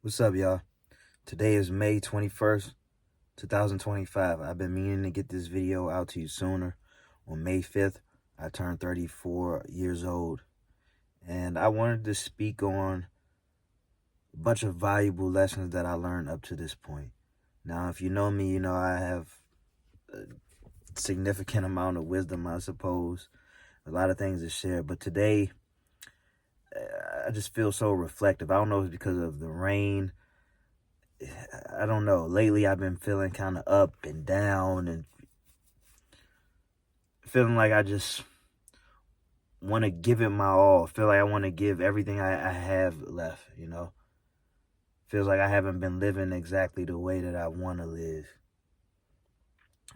What's up, y'all? Today is May 21st, 2025. I've been meaning to get this video out to you sooner. On May 5th, I turned 34 years old, and I wanted to speak on a bunch of valuable lessons that I learned up to this point. Now, if you know me, you know I have a significant amount of wisdom, I suppose. A lot of things to share, but today, I just feel so reflective. I don't know if it's because of the rain. I don't know. Lately, I've been feeling kind of up and down and feeling like I just want to give it my all. Feel like I want to give everything I have left, you know? Feels like I haven't been living exactly the way that I want to live.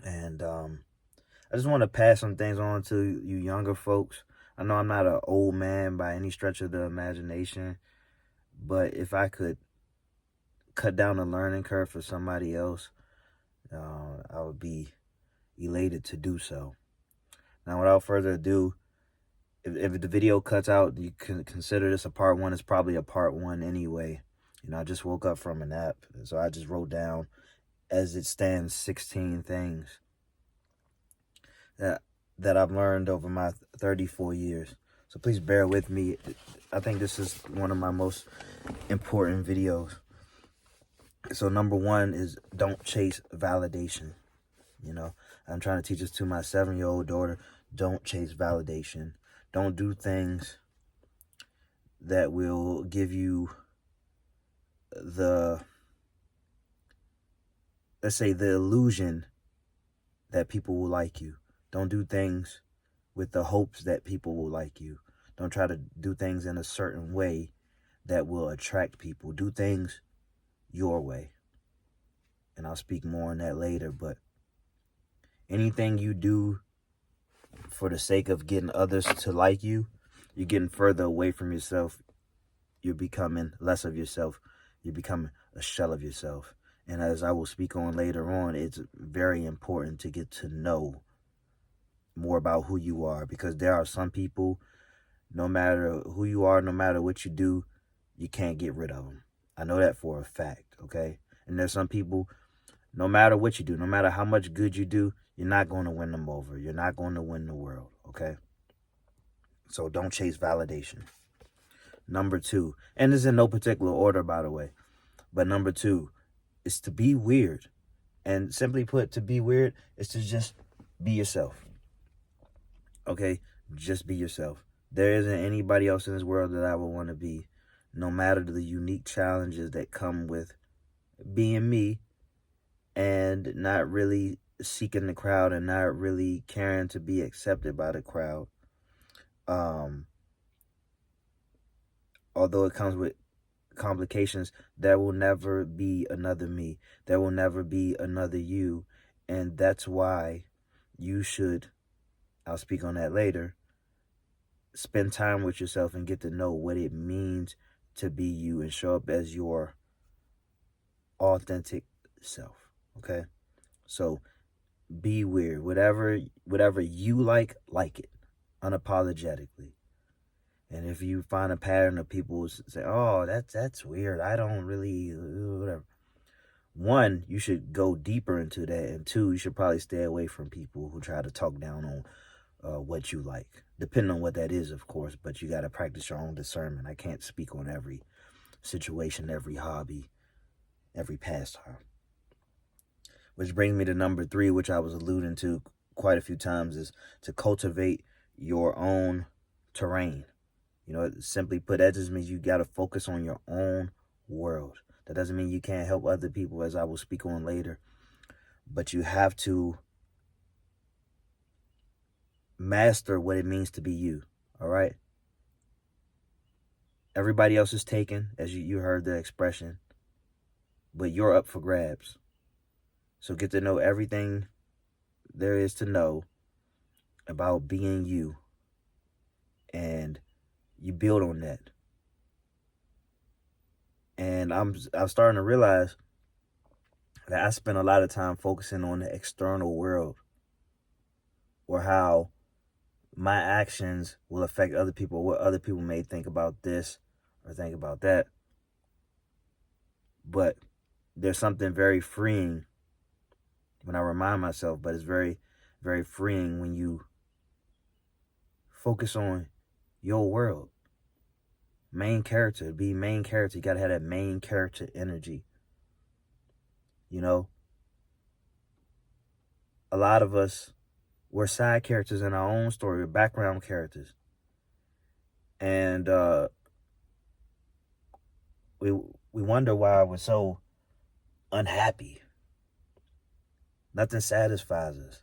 And I just want to pass some things on to you younger folks. I know I'm not an old man by any stretch of the imagination, but if I could cut down the learning curve for somebody else, I would be elated to do so. Now, without further ado, if the video cuts out, you can consider this a part one. It's probably a part one anyway. You know, I just woke up from a nap, so I just wrote down, as it stands, 16 things that I've learned over my 34 years. So please bear with me. I think this is one of my most important videos. So number one is don't chase validation. You know, I'm trying to teach this to my 7-year-old daughter. Don't chase validation. Don't do things that will give you the, let's say, the illusion that people will like you. Don't do things with the hopes that people will like you. Don't try to do things in a certain way that will attract people. Do things your way. And I'll speak more on that later, but anything you do for the sake of getting others to like you, you're getting further away from yourself. You're becoming less of yourself. You're becoming a shell of yourself. And as I will speak on later on, it's very important to get to know more about who you are, because there are some people, no matter who you are, no matter what you do, you can't get rid of them. I know that for a fact, okay? And there's some people, no matter what you do, no matter how much good you do, you're not going to win them over. You're not going to win the world, okay? So don't chase validation. Number two, and this is in no particular order, by the way, but number two is to be weird. And simply put, to be weird is to just be yourself. Okay? Just be yourself. There isn't anybody else in this world that I would want to be, no matter the unique challenges that come with being me and not really seeking the crowd and not really caring to be accepted by the crowd. Although it comes with complications, there will never be another me. There will never be another you. And that's why you should, I'll speak on that later, spend time with yourself and get to know what it means to be you and show up as your authentic self. Okay? So be weird. Whatever you like it unapologetically. And if you find a pattern of people say, "Oh, that's weird. I don't really whatever." One, you should go deeper into that, and two, you should probably stay away from people who try to talk down on what you like, depending on what that is, of course. But you got to practice your own discernment. I can't speak on every situation, every hobby, every pastime. Which brings me to number three, which I was alluding to quite a few times, is to cultivate your own terrain. You know, simply put, that just means you got to focus on your own world. That doesn't mean you can't help other people, as I will speak on later. But you have to master what it means to be you, all right? Everybody else is taken, as you heard the expression, but you're up for grabs. So get to know everything there is to know about being you, and you build on that. And I'm starting to realize that I spend a lot of time focusing on the external world, or how my actions will affect other people, what other people may think about this or think about that. But there's something very freeing when I remind myself, but it's very, very freeing when you focus on your world. Main character, be main character. You gotta have that main character energy. You know, a lot of us, we're side characters in our own story, we're background characters. And we wonder why we're so unhappy. Nothing satisfies us.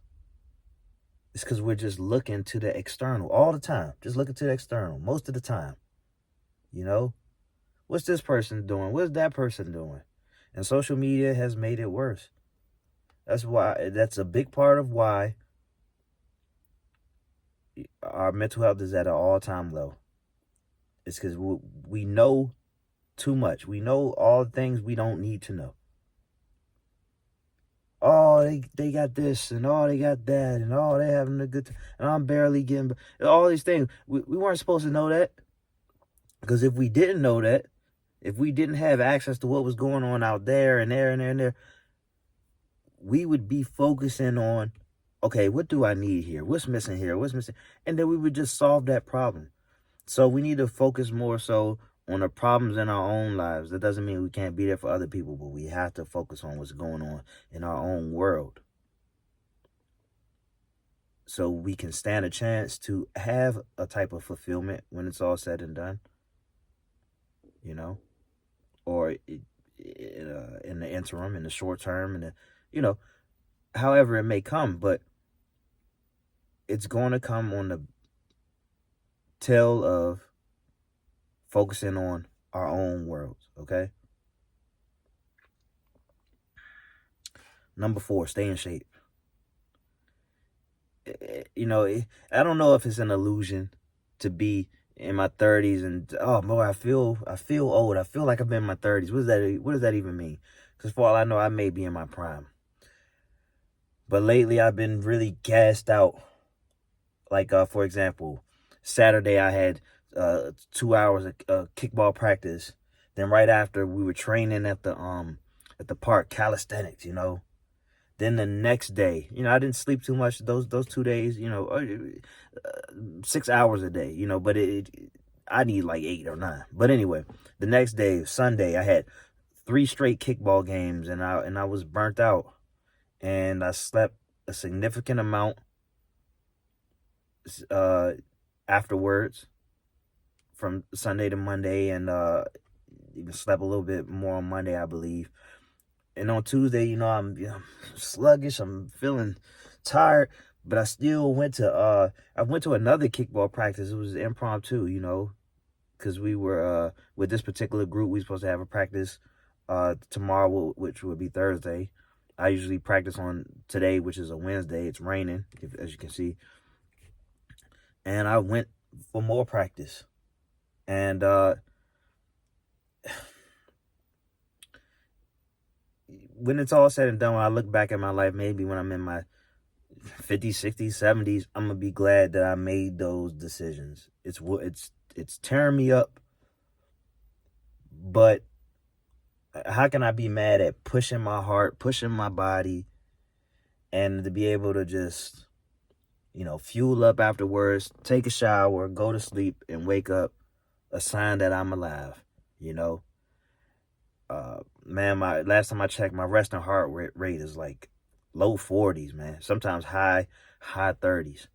It's because we're just looking to the external all the time. Just looking to the external most of the time. You know, what's this person doing? What's that person doing? And social media has made it worse. That's a big part of why our mental health is at an all-time low. It's because we know too much. We know all the things we don't need to know. Oh, they got this, and oh, they got that, and oh, they having a good time, and I'm barely getting all these things. We weren't supposed to know that, because if we didn't know that, if we didn't have access to what was going on out there and there and there and there, we would be focusing on, okay, what do I need here? What's missing here? What's missing? And then we would just solve that problem. So we need to focus more so on the problems in our own lives. That doesn't mean we can't be there for other people, but we have to focus on what's going on in our own world, so we can stand a chance to have a type of fulfillment when it's all said and done, you know, or in the interim, in the short term, and however it may come, but it's going to come on the tail of focusing on our own worlds, okay? Number 4, stay in shape. I don't know if it's an illusion to be in my 30s and, oh boy, I feel old. I feel like I've been in my 30s. What does that even mean? Because for all I know, I may be in my prime. But lately, I've been really gassed out. Like, for example, Saturday I had 2 hours of kickball practice. Then right after, we were training at the park, calisthenics, Then the next day, I didn't sleep too much those 2 days, 6 hours a day, but I need like 8 or 9. But anyway, the next day, Sunday, I had 3 straight kickball games, and I was burnt out, and I slept a significant amount afterwards from Sunday to Monday, and even slept a little bit more on Monday, I believe. And on Tuesday, I'm sluggish. I'm feeling tired, but I still went to another kickball practice. It was impromptu, because we were with this particular group. We were supposed to have a practice tomorrow, which would be Thursday. I usually practice on today, which is a Wednesday. It's raining, as you can see. And I went for more practice. And when it's all said and done, when I look back at my life, maybe when I'm in my 50s, 60s, 70s, I'm going to be glad that I made those decisions. It's tearing me up, but how can I be mad at pushing my heart, pushing my body, and to be able to just, fuel up afterwards, take a shower, go to sleep, and wake up, a sign that I'm alive, Man, last time I checked, my resting heart rate is like low 40s, man. Sometimes high 30s.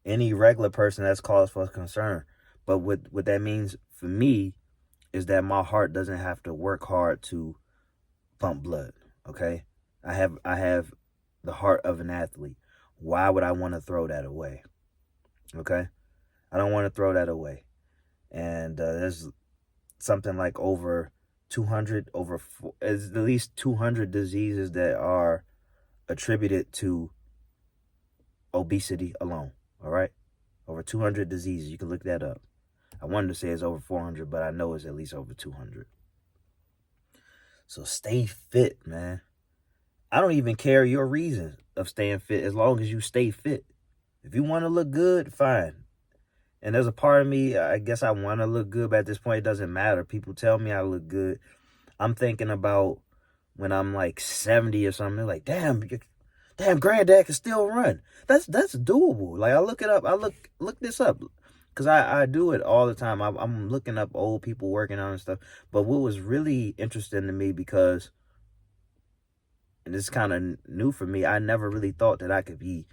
Any regular person, that's cause for concern. But what that means for me is that my heart doesn't have to work hard to pump blood, okay? I have the heart of an athlete. Why would I want to throw that away? Okay? I don't want to throw that away. And there's something like over 200, at least 200 diseases that are attributed to obesity alone, all right? Over 200 diseases. You can look that up. I wanted to say it's over 400, but I know it's at least over 200. So stay fit, man. I don't even care your reason of staying fit as long as you stay fit. If you want to look good, fine. And there's a part of me, I guess I want to look good, but at this point, it doesn't matter. People tell me I look good. I'm thinking about when I'm like 70 or something. Like, damn, granddad can still run. That's doable. Like, I look it up. I look this up. Because I do it all the time. I'm looking up old people working on and stuff. But what was really interesting to me, because, and this is kind of new for me, I never really thought that I could be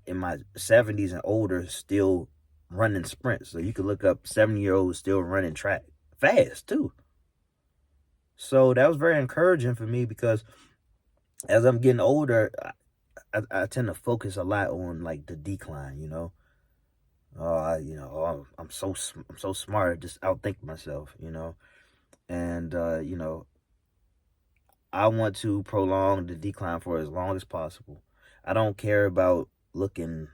in my 70s and older still running sprints. So you could look up 70-year-olds still running track fast too. So that was very encouraging for me, because as I'm getting older, I tend to focus a lot on like the decline, I'm so smart. I just outthink myself, and I want to prolong the decline for as long as possible. I don't care about looking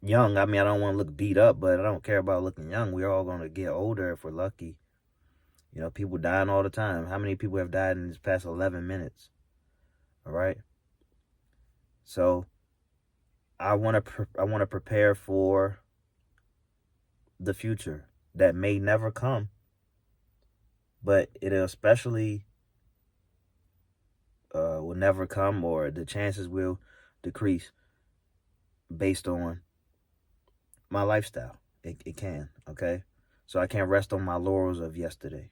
young. I mean, I don't want to look beat up, but I don't care about looking young. We're all going to get older if we're lucky. People dying all the time. How many people have died in this past 11 minutes? All right. So I want to prepare for the future that may never come, but it especially will never come, or the chances will decrease based on my lifestyle. It can, okay? So I can't rest on my laurels of yesterday.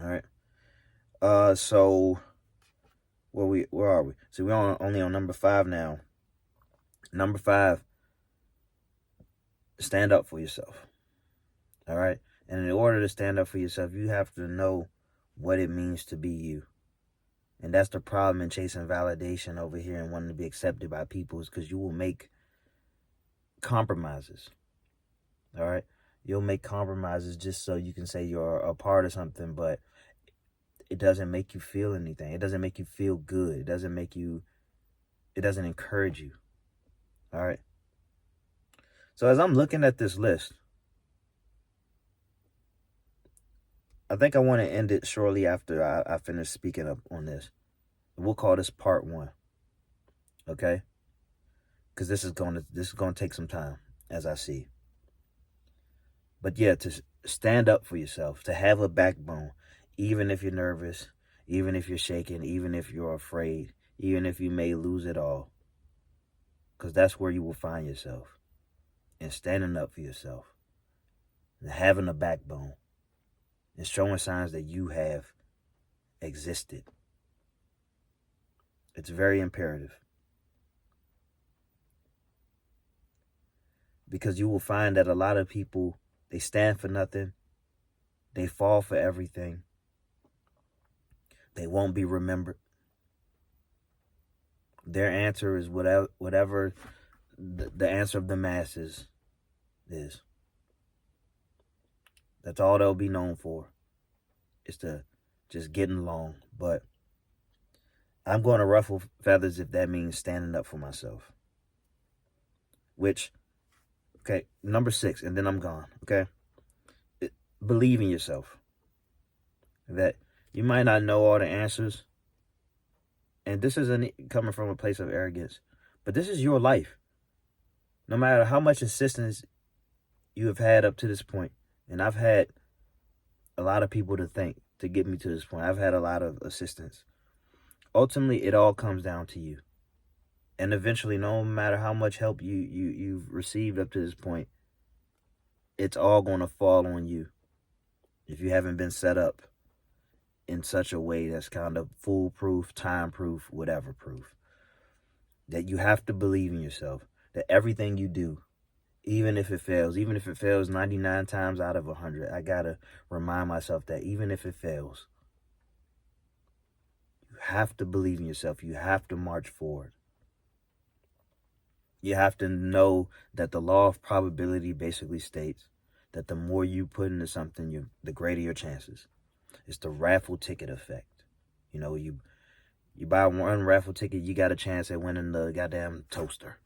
All right. So where are we? So we're only on number 5 now. Number 5, stand up for yourself. All right? And in order to stand up for yourself, you have to know what it means to be you. And that's the problem in chasing validation over here and wanting to be accepted by people, is because you will make compromises. All right? You'll make compromises just so you can say you're a part of something, but it doesn't make you feel anything. It doesn't make you feel good. It doesn't encourage you. All right? So as I'm looking at this list, I think I want to end it shortly after I finish speaking up on this. We'll call this part 1. Okay? Because this is going to take some time, as I see. But yeah, to stand up for yourself, to have a backbone, even if you're nervous, even if you're shaking, even if you're afraid, even if you may lose it all. Because that's where you will find yourself. And standing up for yourself. And having a backbone. And showing signs that you have existed. It's very imperative. Because you will find that a lot of people, they stand for nothing. They fall for everything. They won't be remembered. Their answer is whatever the answer of the masses is. That's all they'll be known for. Is to just getting along. But I'm going to ruffle feathers if that means standing up for myself. Which, okay, number 6, and then I'm gone, okay? Believe in yourself. That you might not know all the answers. And this isn't coming from a place of arrogance. But this is your life. No matter how much assistance you have had up to this point. And I've had a lot of people to thank to get me to this point. I've had a lot of assistance. Ultimately, it all comes down to you. And eventually, no matter how much help you've received up to this point, it's all going to fall on you if you haven't been set up in such a way that's kind of foolproof, time-proof, whatever proof. That you have to believe in yourself. That everything you do, even if it fails 99 times out of 100, I got to remind myself that even if it fails, you have to believe in yourself. You have to march forward. You have to know that the law of probability basically states that the more you put into something, the greater your chances. It's the raffle ticket effect. You buy one raffle ticket, you got a chance at winning the goddamn toaster.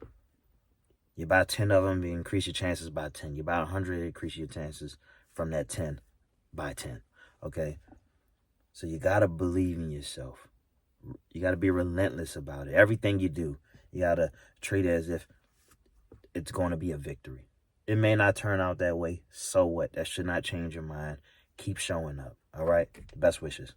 You buy 10 of them, you increase your chances by 10. You buy 100, increase your chances from that 10 by 10. Okay? So you got to believe in yourself. You got to be relentless about it. Everything you do, you got to treat it as if it's going to be a victory. It may not turn out that way. So what? That should not change your mind. Keep showing up. All right? Best wishes.